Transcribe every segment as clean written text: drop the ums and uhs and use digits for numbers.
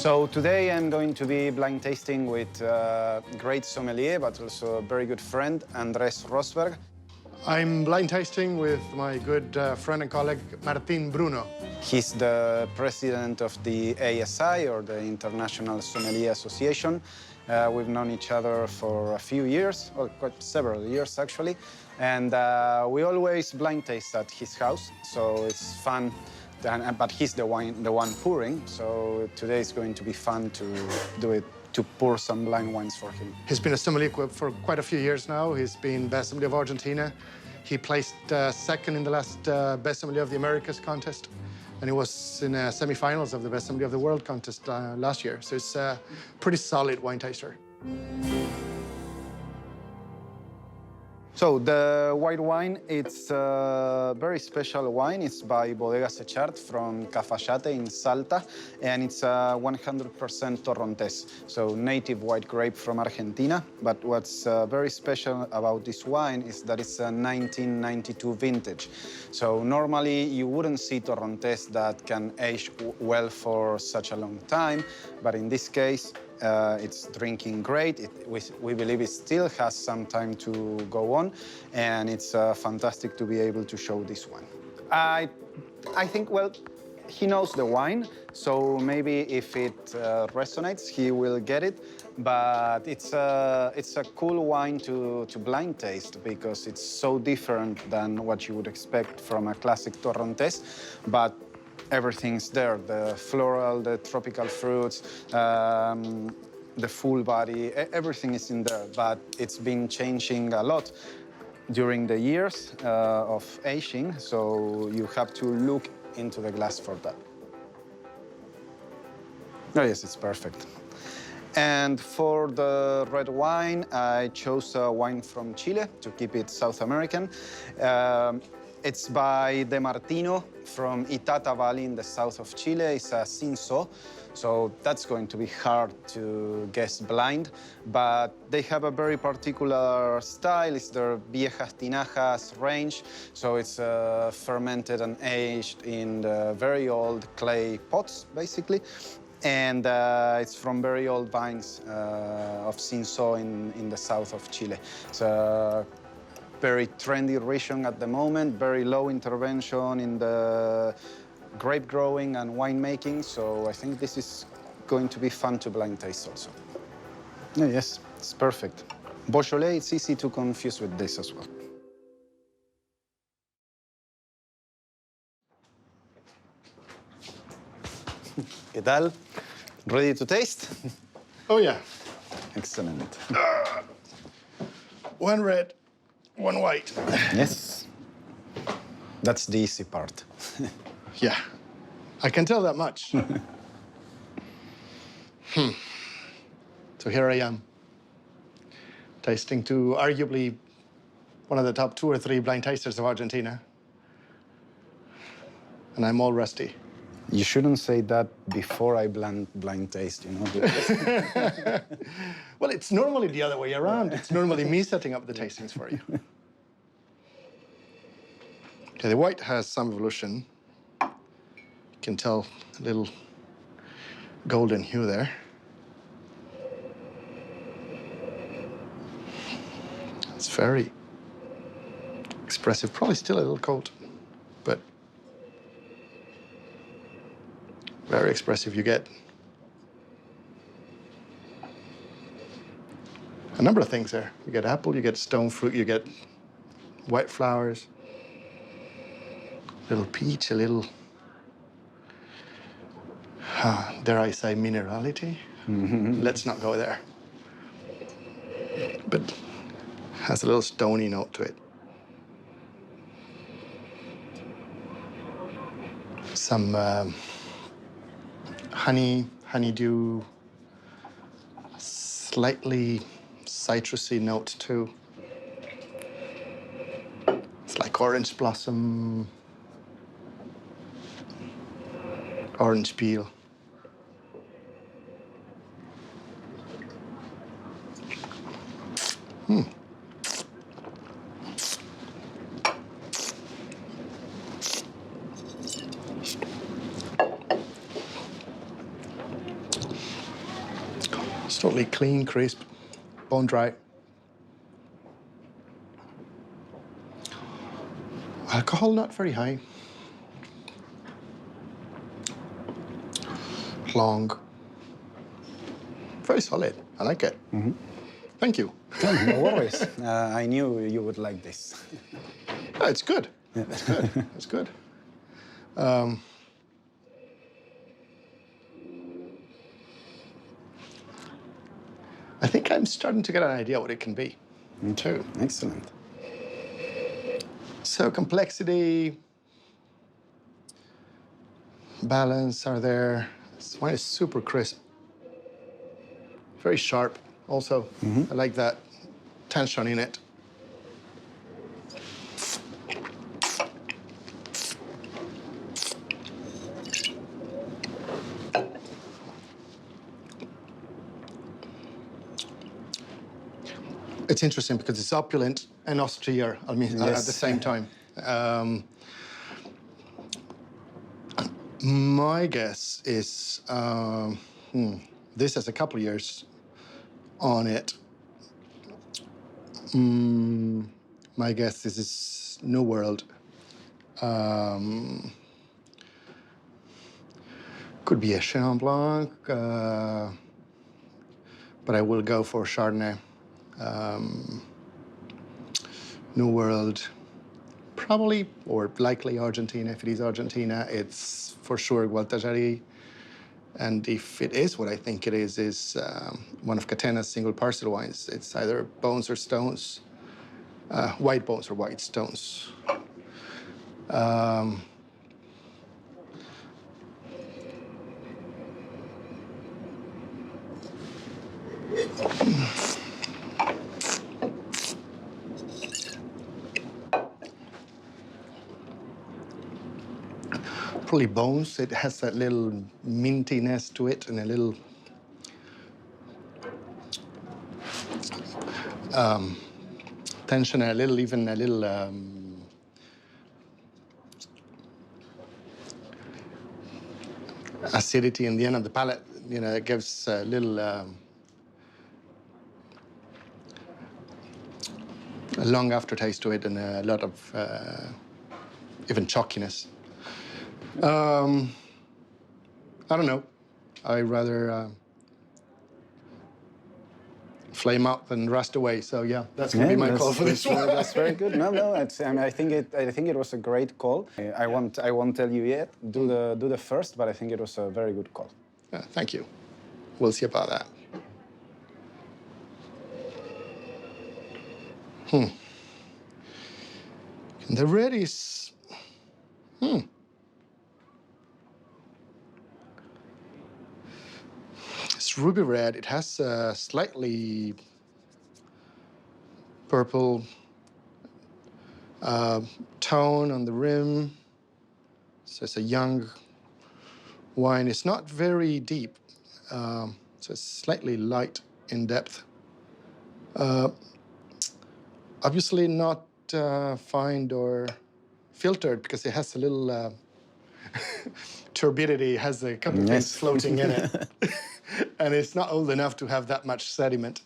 So today I'm going to be blind tasting with a great sommelier, but also a very good friend, Andrés Rosberg. I'm blind tasting with my good friend and colleague, Martin Bruno. He's the president of the ASI, or the International Sommelier Association. We've known each other for a few years, or quite several years actually, and we always blind taste at his house, so it's fun. But he's the one pouring, so today is going to be fun to do it, to pour some blind wines for him. He's been a sommelier for quite a few years now. He's been Best Sommelier of Argentina. He placed second in the last Best Sommelier of the Americas contest, and he was in semi-finals of the Best Sommelier of the World contest last year. So it's a pretty solid wine taster. So the white wine, it's a very special wine. It's by Bodega Sechart from Cafayate in Salta, and it's 100% Torrontés, so native white grape from Argentina. But what's very special about this wine is that it's a 1992 vintage. So normally you wouldn't see Torrontés that can age well for such a long time, but in this case, it's drinking great. We believe it still has some time to go on, and it's fantastic to be able to show this one. I think, well, he knows the wine, so maybe if it resonates, he will get it. But it's a cool wine to blind taste because it's so different than what you would expect from a classic Torrontés, but everything's there, the floral, the tropical fruits, the full body, everything is in there, but it's been changing a lot during the years of aging, so you have to look into the glass for that. Oh yes, it's perfect. And for the red wine, I chose a wine from Chile to keep it South American. It's by De Martino from Itata Valley in the south of Chile. It's a Cinsault, so that's going to be hard to guess blind. But they have a very particular style. It's their Viejas Tinajas range, so it's fermented and aged in the very old clay pots, basically. And it's from very old vines of Cinsault in the south of Chile. It's a very trendy region at the moment, very low intervention in the grape growing and winemaking, so I think this is going to be fun to blind taste also. Oh, yes, it's perfect. Beaujolais, it's easy to confuse with this as well. ¿Qué tal? Ready to taste? Oh, yeah. Excellent. One red, one white. Yes. That's the easy part. Yeah, I can tell that much. So here I am, tasting to arguably one of the top 2 or 3 blind tasters of Argentina. And I'm all rusty. You shouldn't say that before I blind taste, you know? Well, it's normally the other way around. It's normally me setting up the tastings for you. Okay, the white has some evolution. You can tell a little golden hue there. It's very expressive, probably still a little cold, but very expressive. You get a number of things there. You get apple, you get stone fruit, you get white flowers, a little peach, a little, dare I say, minerality? Let's not go there. But has a little stony note to it. Some honeydew, slightly citrusy note too. It's like orange blossom, orange peel. totally clean, crisp, bone dry. Alcohol not very high. Long. Very solid. I like it. Thank you. No worries. I knew you would like this. No, it's good. It's good. It's good. I think I'm starting to get an idea what it can be, too. Excellent. So complexity, balance are there. This wine is super crisp. Very sharp, also. I like that tension in it. It's interesting because it's opulent and austere, I mean, at the same time. My guess is this has a couple of years on it. My guess is New World. Could be a Chenin Blanc, but I will go for Chardonnay. New World, probably or likely Argentina. If it is Argentina, it's for sure Gualtajari. And if it is what I think it is one of Catena's single parcel wines. It's either bones or stones, white bones or white stones. Probably bones. It has that little mintiness to it and a little tension, and even a little acidity in the end of the palate. You know, it gives a little a long aftertaste to it and a lot of even chalkiness. I don't know. I rather flame out than rust away. So yeah, that's gonna be my call for this one. That's very good. No. I mean, I think it was a great call. I won't tell you yet. Do the first, but I think it was a very good call. Thank you. We'll see about that. And the red is. It's ruby red. It has a slightly purple tone on the rim. So it's a young wine. It's not very deep, so it's slightly light in depth. Obviously not fined or filtered because it has a little turbidity, has a couple of things floating in it. And it's not old enough to have that much sediment.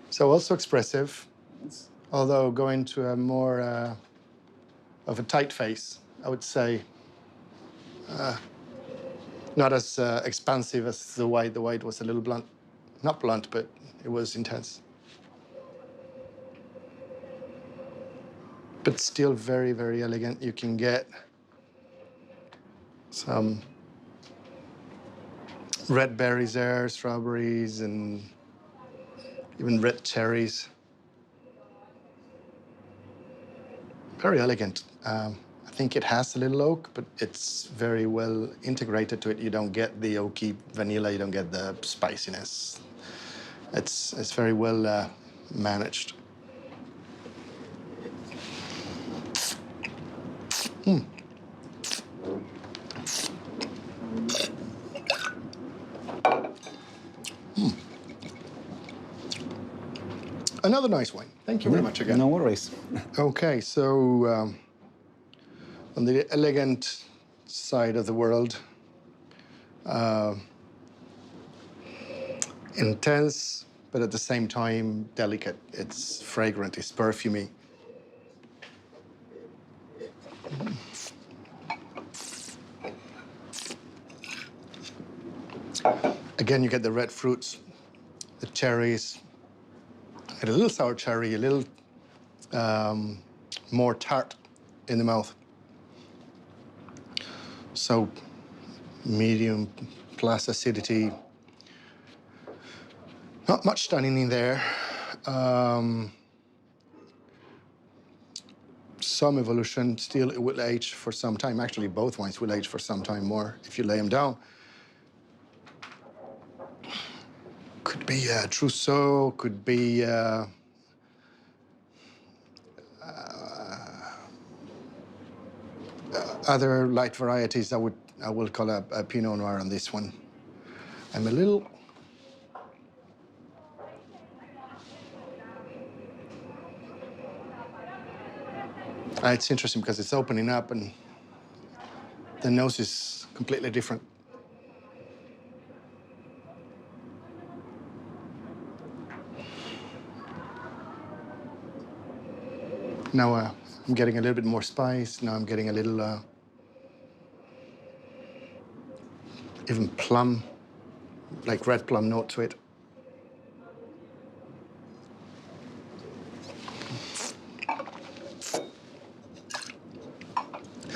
So also expressive, although going to a more of a tight face, I would say. Not as expansive as the white. The white was a little blunt. Not blunt, but it was intense. But still very, very elegant. You can get some red berries there, strawberries, and even red cherries. Very elegant. I think it has a little oak, but it's very well integrated to it. You don't get the oaky vanilla, you don't get the spiciness. It's very well managed. Another nice wine. Thank you very much again. No worries. Okay, so on the elegant side of the world, intense, but at the same time delicate. It's fragrant, it's perfumey. Again, you get the red fruits, the cherries, and a little sour cherry, a little more tart in the mouth. So medium plus acidity. Not much tannin in there. Some evolution, still it will age for some time. Actually, both wines will age for some time more if you lay them down. Could be Trousseau, could be other light varieties. I will call a Pinot Noir on this one. I'm a little. It's interesting because it's opening up and the nose is completely different. Now I'm getting a little bit more spice. Now I'm getting a little even plum, like red plum note to it.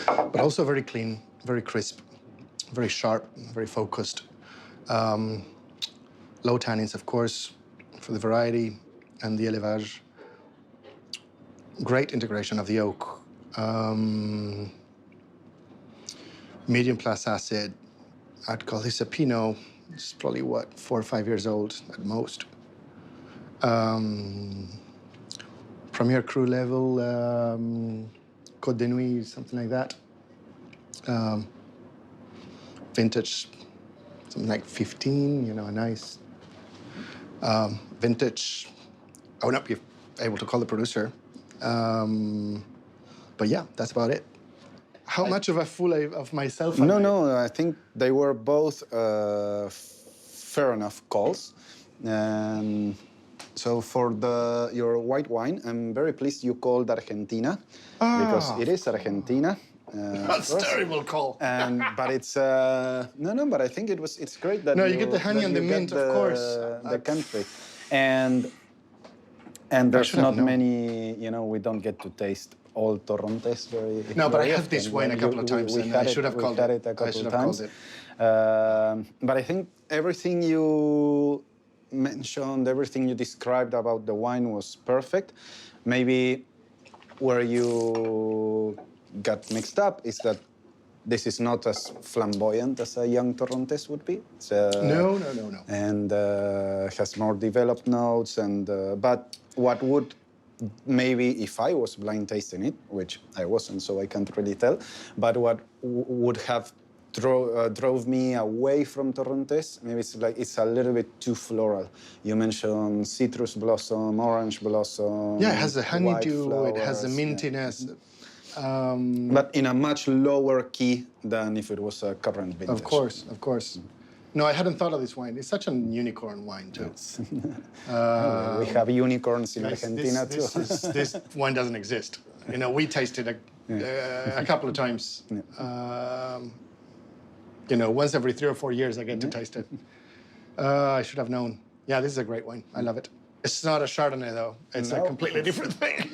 But also very clean, very crisp, very sharp, very focused. Low tannins, of course, for the variety and the élevage. Great integration of the oak. Medium plus acid. I'd call this a Pinot. It's probably, what, 4 or 5 years old at most. Premier Cru level, Côte de Nuit, something like that. Vintage, something like 15, you know, a nice vintage. I would not be able to call the producer. But yeah, that's about it. How much of a fool of myself am I? No, I think they were both fair enough calls. So for your white wine, I'm very pleased you called Argentina, because it is Argentina. That's a terrible call. But it's but I think it's great that you get the honey and the mint, of course. The country, and there's not many. You know, we don't get to taste all Torrontés very. No, but I very have this often. wine a couple of times, and I should have called it. A couple of times. But I think everything you mentioned, everything you described about the wine was perfect. Maybe where you got mixed up is that this is not as flamboyant as a young Torrontés would be. No. And has more developed notes. But what would maybe, if I was blind tasting it, which I wasn't, so I can't really tell, but what would have drove me away from Torrontés, maybe it's a little bit too floral. You mentioned citrus blossom, orange blossom. Yeah, it has a honeydew, it has a mintiness. Yeah. But in a much lower key than if it was a current vintage. Of course. No, I hadn't thought of this wine. It's such a unicorn wine, too. Yes. We have unicorns in Argentina, too. This wine doesn't exist. You know, we tasted a couple of times. Yeah. You know, once every 3 or 4 years, I get to taste it. I should have known. Yeah, this is a great wine. I love it. It's not a Chardonnay, though. It's a completely different thing.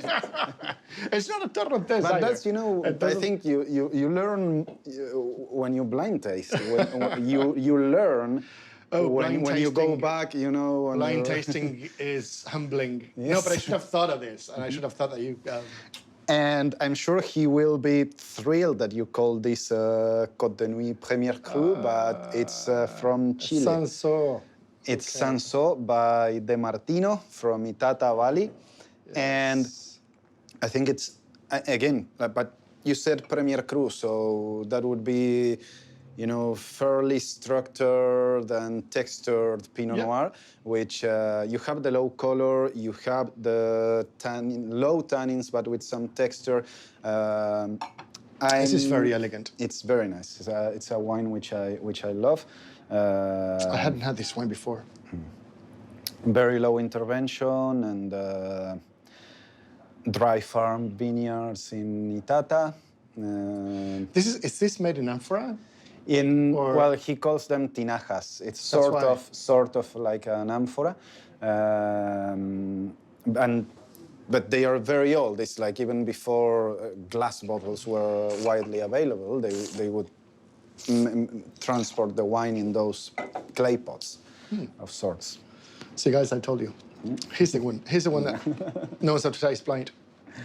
It's not a Torrontés But either. that's, you know, I think you learn when you blind taste. You learn when you go back, you know. Blind tasting is humbling. Yes. No, but I should have thought of this, and I should have thought that you... And I'm sure he will be thrilled that you call this Côte de Nuit Premier Cru, but it's from Chile. Sanso. It's Sanso by De Martino from Itata Valley. Yes. And I think it's, again, but you said Premier Cru, so that would be, you know, fairly structured and textured Pinot Yeah. Noir, which you have the low color, you have the low tannins, but with some texture. This is very elegant. It's very nice. It's a wine which I love. I hadn't had this wine before. Very low intervention and dry farm vineyards in Itata. Is this made in amphora? Well, he calls them tinajas. It's sort of like an amphora, but they are very old. It's like even before glass bottles were widely available, they would transport the wine in those clay pots of sorts. See, guys, I told you. He's the one. He's the one that knows how to taste blind.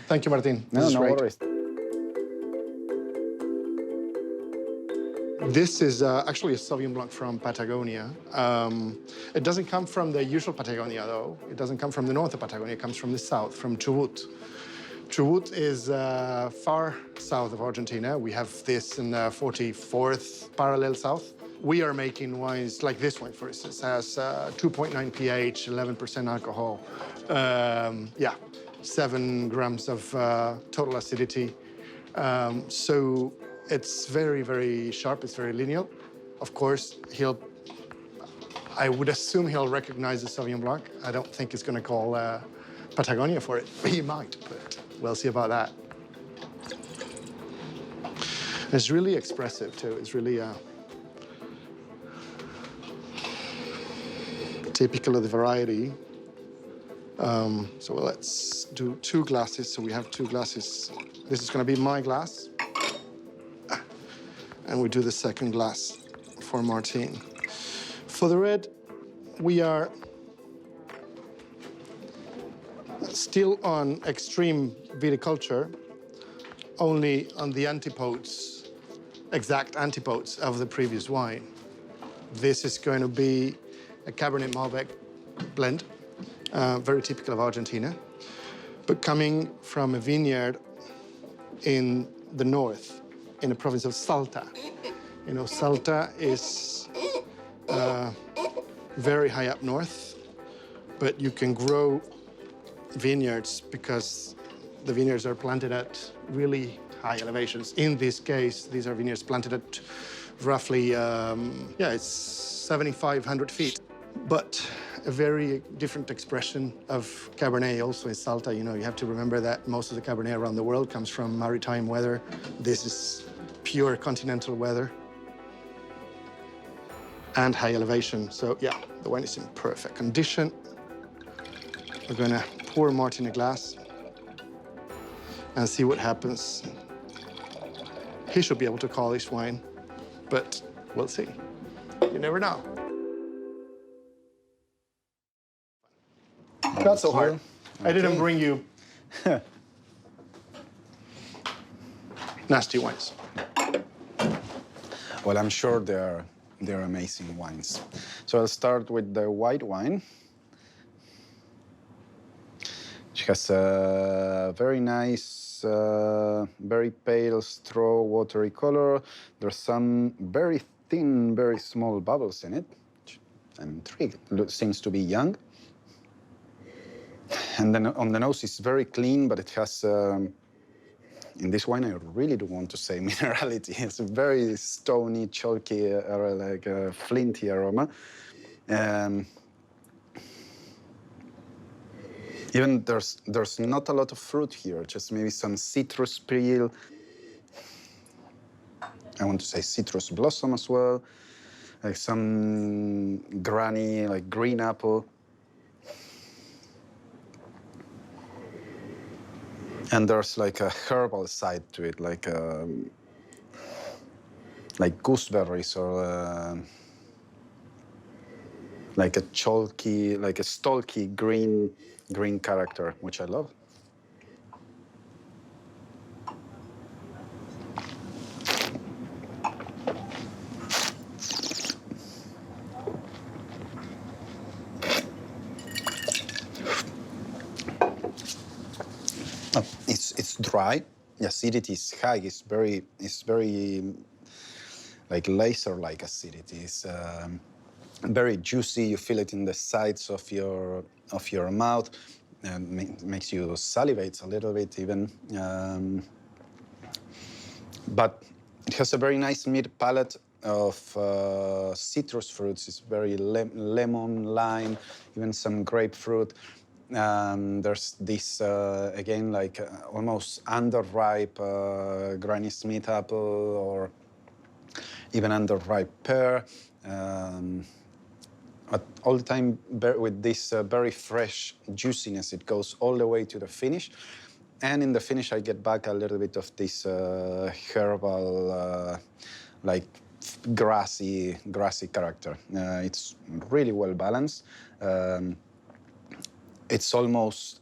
Thank you, Martin. This is great. Worries. This is actually a Sauvignon Blanc from Patagonia. It doesn't come from the usual Patagonia, though. It doesn't come from the north of Patagonia. It comes from the south, from Chubut. Chubut is far south of Argentina. We have this in the 44th parallel south. We are making wines like this one, for instance, has 2.9 pH, 11% alcohol. 7 grams of total acidity. So it's very, very sharp. It's very lineal. Of course, I would assume he'll recognize the Sauvignon Blanc. I don't think he's going to call Patagonia for it. He might, but we'll see about that. It's really expressive, too. It's really typical of the variety. So let's do 2 glasses. So we have 2 glasses. This is going to be my glass. And we do the second glass for Martin. For the red, we are still on extreme viticulture, only on the antipodes, exact antipodes of the previous wine. This is going to be a Cabernet Malbec blend, very typical of Argentina, but coming from a vineyard in the north, in the province of Salta. You know, Salta is very high up north, but you can grow vineyards because the vineyards are planted at really high elevations. In this case, these are vineyards planted at roughly, it's 7,500 feet. But a very different expression of Cabernet also in Salta. You know, you have to remember that most of the Cabernet around the world comes from maritime weather. This is pure continental weather and high elevation. So yeah, the wine is in perfect condition. We're gonna pour Martin a glass and see what happens. He should be able to call this wine, but we'll see. You never know. Not so hard. I didn't bring you nasty wines. Well, I'm sure they're amazing wines. So I'll start with the white wine. Which has a very nice, very pale straw watery color. There's some very thin, very small bubbles in it. I'm intrigued. It seems to be young. And then on the nose, it's very clean, but it has, in this wine, I really do want to say minerality. It's a very stony, chalky, like a flinty aroma. Even there's not a lot of fruit here, just maybe some citrus peel. I want to say citrus blossom as well, like some granny, like green apple. And there's like a herbal side to it, like gooseberries or like a chalky, like a stalky green character, which I love. It's dry. The acidity is high. It's very like laser-like acidity. It's very juicy. You feel it in the sides of your mouth, and makes you salivate a little bit even. But it has a very nice mid palate of citrus fruits. It's very lemon, lime, even some grapefruit. There's this, again, like almost underripe Granny Smith apple or even underripe pear. But all the time with this very fresh juiciness. It goes all the way to the finish. And in the finish, I get back a little bit of this herbal, like grassy character. It's really well balanced. It's almost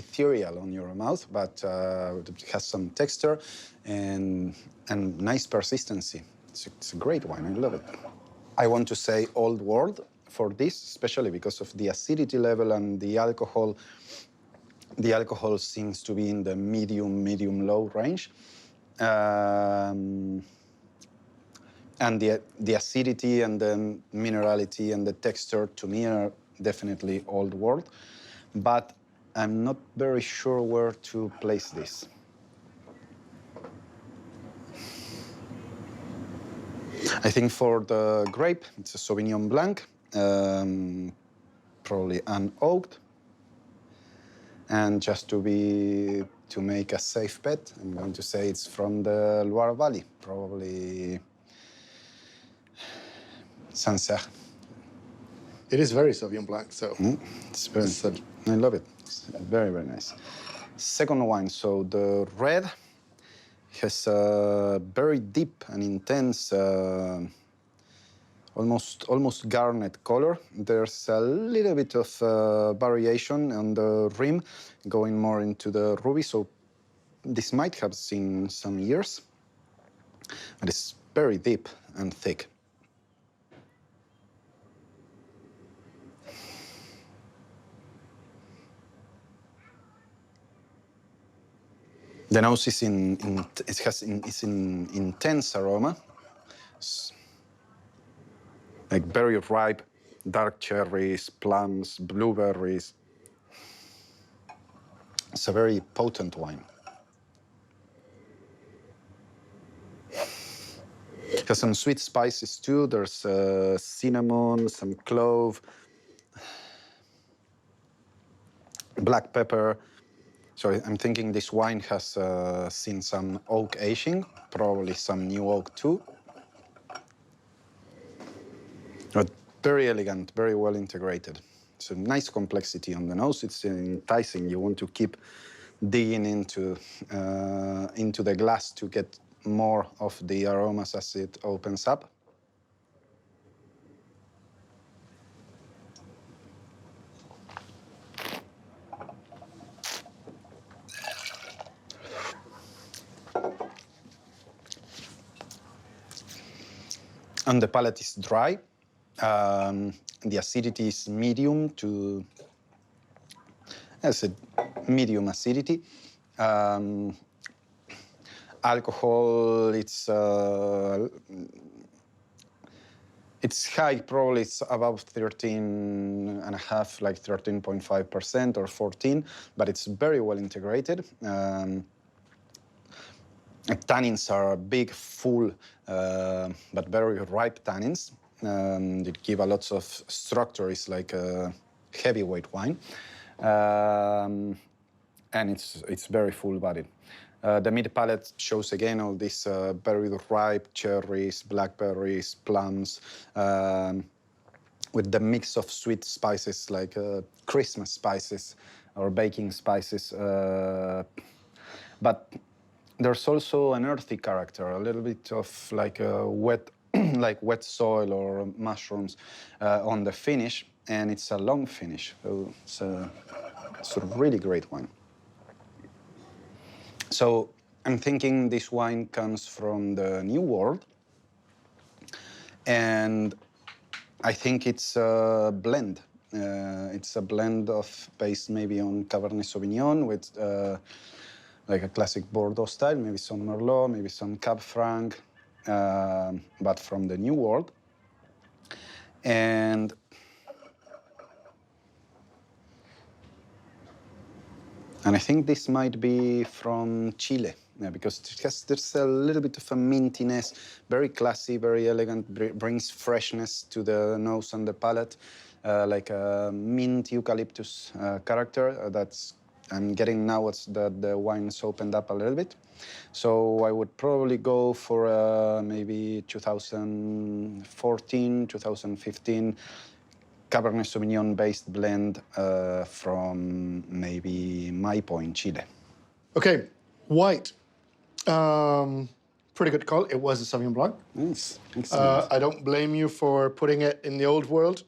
ethereal on your mouth, but it has some texture and nice persistency. It's a great wine. I love it. I want to say old world for this, especially because of the acidity level and the alcohol. The alcohol seems to be in the medium-low range. And the acidity and the minerality and the texture, to me, are definitely old world. But I'm not very sure where to place this. I think for the grape, it's a Sauvignon Blanc, probably unoaked. And just to make a safe bet, I'm going to say it's from the Loire Valley, probably Sancerre. It is very Sauvignon Blanc, so... It's very, I love it. It's very, very nice. Second wine, so the red has a very deep and intense, almost garnet color. There's a little bit of variation on the rim, going more into the ruby, so this might have seen some years, but it's very deep and thick. The nose is in intense aroma. It's like very ripe, dark cherries, plums, blueberries. It's a very potent wine. It has some sweet spices too. There's cinnamon, some clove, black pepper. So I'm thinking this wine has seen some oak aging, probably some new oak too. But very elegant, very well integrated. It's a nice complexity on the nose. It's enticing. You want to keep digging into the glass to get more of the aromas as it opens up. And the palate is dry. The acidity is medium to, as a medium acidity. Alcohol, it's high, probably it's above 13.5, like 13.5% or 14, but it's very well integrated. Tannins are big, full, but very ripe tannins. It gives a lot of structure. It's like a heavyweight wine. And it's very full-bodied. The mid palate shows again all these very ripe cherries, blackberries, plums, with the mix of sweet spices like Christmas spices or baking spices. But there's also an earthy character, a little bit of like a wet, like wet soil or mushrooms on the finish, and it's a long finish. So it's a really great wine. So I'm thinking this wine comes from the New World, and I think it's a blend. It's a blend of based maybe on Cabernet Sauvignon with like a classic Bordeaux style, maybe some Merlot, maybe some Cab Franc, but from the New World. And I think this might be from Chile, because there's a little bit of a mintiness, very classy, very elegant, brings freshness to the nose and the palate, like a mint eucalyptus character I'm getting now that the wine's opened up a little bit. So I would probably go for maybe 2014, 2015 Cabernet Sauvignon-based blend from maybe Maipo in Chile. Okay, white. Pretty good call. It was a Sauvignon Blanc. Yes, excellent. I don't blame you for putting it in the old world,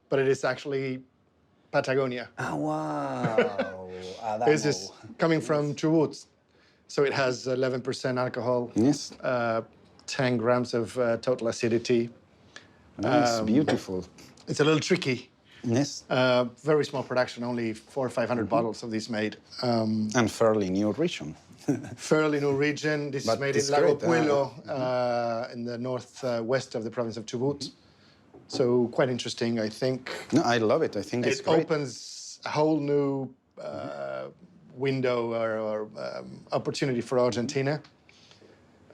but it is actually Patagonia. Ah, wow. This is coming from Chubut. So it has 11% alcohol. Yes. 10 grams of total acidity. Nice, beautiful. It's a little tricky. Yes. Very small production, only 400 or 500 bottles of these made. And fairly new region. Fairly new region. This is made in Lago Puelo, in the northwest of the province of Chubut. So quite interesting, I think. No, I love it. I think it's great. It opens a whole new window or opportunity for Argentina.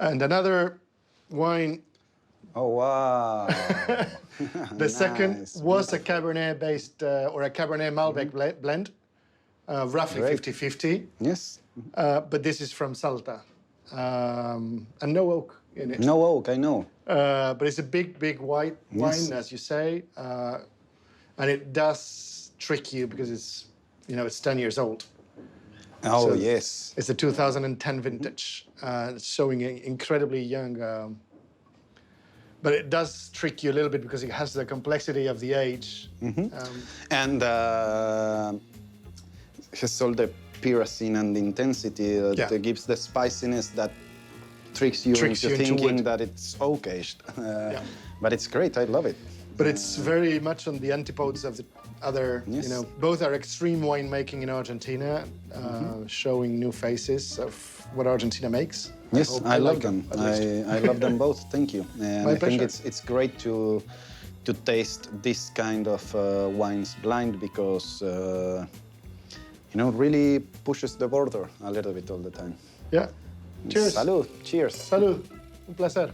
And another wine. Oh, wow. The second was a Cabernet-based or a Cabernet Malbec blend, roughly 50-50. Yes. But this is from Salta, and no oak in it. No oak, I know. But it's a big white wine, as you say, and it does trick you because it's 10 years old. Oh, So yes. It's a 2010 vintage. It's showing incredibly young. But it does trick you a little bit because it has the complexity of the age. And has all the pyrazine and intensity that gives the spiciness that tricks you into thinking that it's oak-aged. But it's great, I love it. But it's very much on the antipodes of the other, both are extreme winemaking in Argentina, showing new faces of what Argentina makes. Yes, I love them. I love them both, thank you. And I think it's great to taste this kind of wines blind because, really pushes the border a little bit all the time. Yeah. Cheers. Salud. Cheers. Salud. Un placer.